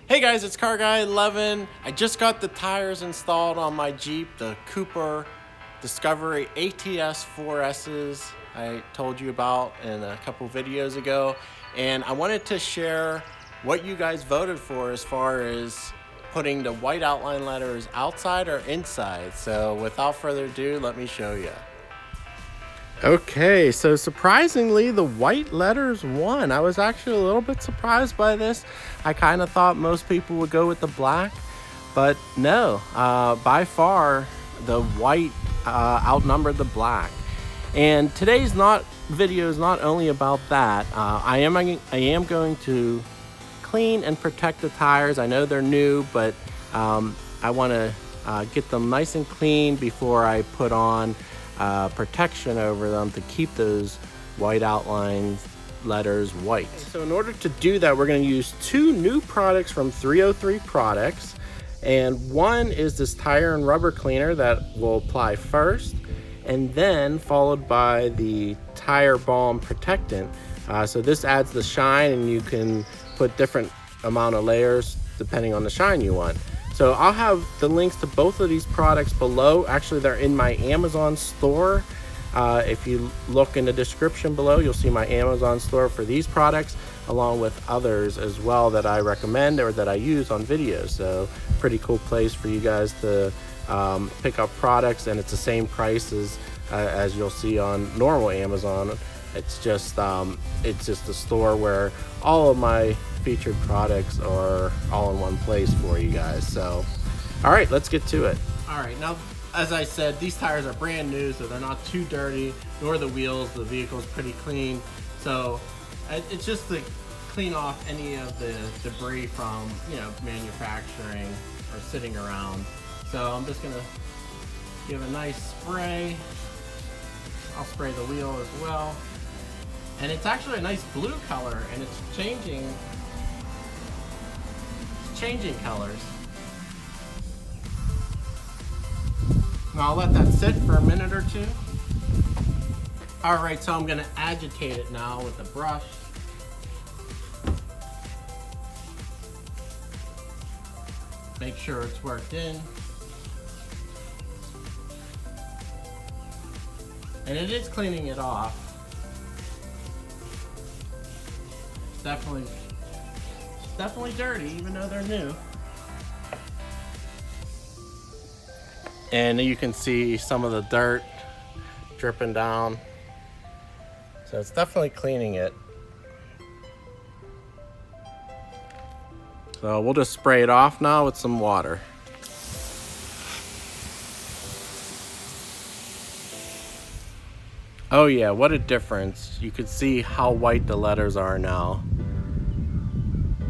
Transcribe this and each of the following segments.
Hey guys, it's Car Guy 11. I just got the tires installed on my Jeep, the Cooper Discovery ATS 4Ss I told you about in a couple videos ago. And I wanted to share what you guys voted for as far as putting the white outline letters outside or inside. So without further ado, let me show you. Okay, so surprisingly, the white letters won. I was actually a little bit surprised by this. I kind of thought most people would go with the black, but no, by far, the white outnumbered the black. And today's video is not only about that. I am going to clean and protect the tires. I know they're new, but I want to get them nice and clean before I put on protection over them to keep those white outline letters white. So in order to do that, we're going to use two new products from 303 Products, and one is this tire and rubber cleaner that will apply first, and then followed by the tire balm protectant. So this adds the shine, and you can put different amount of layers depending on the shine you want. So I'll have the links to both of these products below. Actually, they're in my Amazon store. If you look in the description below, you'll see my Amazon store for these products, along with others as well that I recommend or that I use on videos. So pretty cool place for you guys to pick up products, and it's the same price as you'll see on normal Amazon. It's just a store where all of my featured products are all in one place for you guys. So all right, let's get to it. All right, now as I said, these tires are brand new, so they're not too dirty, nor the wheels. The vehicle's pretty clean, so it's just to clean off any of the debris from, you know, manufacturing or sitting around. So I'm just gonna give a nice spray. I'll spray the wheel as well. And it's actually a nice blue color, and it's changing colors. Now I'll let that sit for a minute or two. All right, so I'm gonna agitate it now with a brush. Make sure it's worked in. And it is cleaning it off. It's definitely dirty, even though they're new. And you can see some of the dirt dripping down. So it's definitely cleaning it. So we'll just spray it off now with some water. Oh yeah, what a difference. You can see how white the letters are now.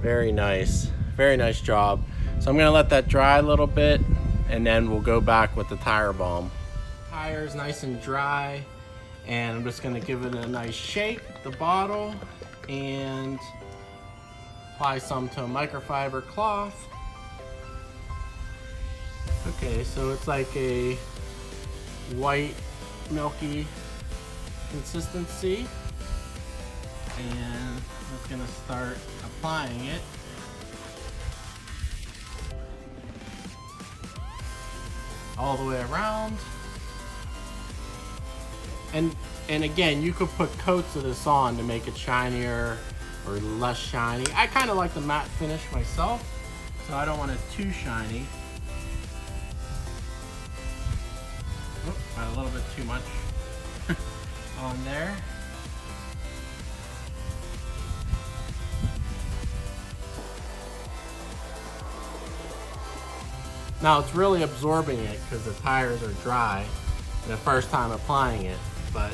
Very nice job. So I'm gonna let that dry a little bit, and then we'll go back with the tire balm. Tire's nice and dry, and I'm just gonna give it a nice shake, the bottle, and apply some to a microfiber cloth. Okay, so it's like a white, milky consistency, and I'm just gonna start applying it. All the way around. And again, you could put coats of this on to make it shinier or less shiny. I kind of like the matte finish myself, so I don't want it too shiny. Oh, got a little bit too much on there. Now it's really absorbing it because the tires are dry the first time applying it, but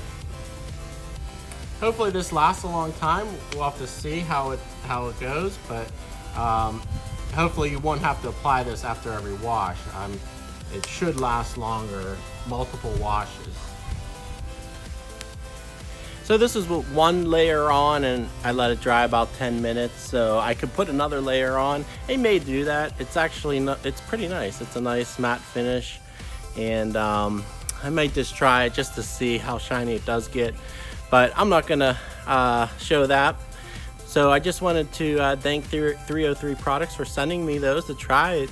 hopefully this lasts a long time. We'll have to see how it goes, but hopefully you won't have to apply this after every wash. It should last longer, multiple washes. So this is one layer on, and I let it dry about 10 minutes, so I could put another layer on. I may do that. It's actually it's pretty nice. It's a nice matte finish, and I might just try it just to see how shiny it does get, but I'm not gonna show that. So I just wanted to thank 303 Products for sending me those to try. It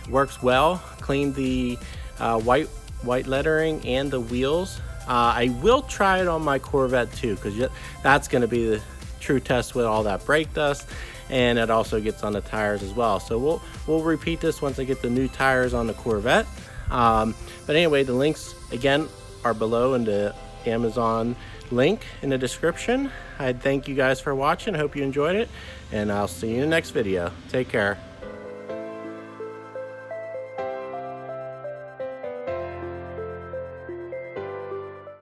works well. Cleaned the white lettering and the wheels. I will try it on my Corvette too, because that's going to be the true test with all that brake dust, and it also gets on the tires as well. So we'll repeat this once I get the new tires on the Corvette. But anyway, the links again are below in the Amazon link in the description. I thank you guys for watching. Hope you enjoyed it, and I'll see you in the next video. Take care.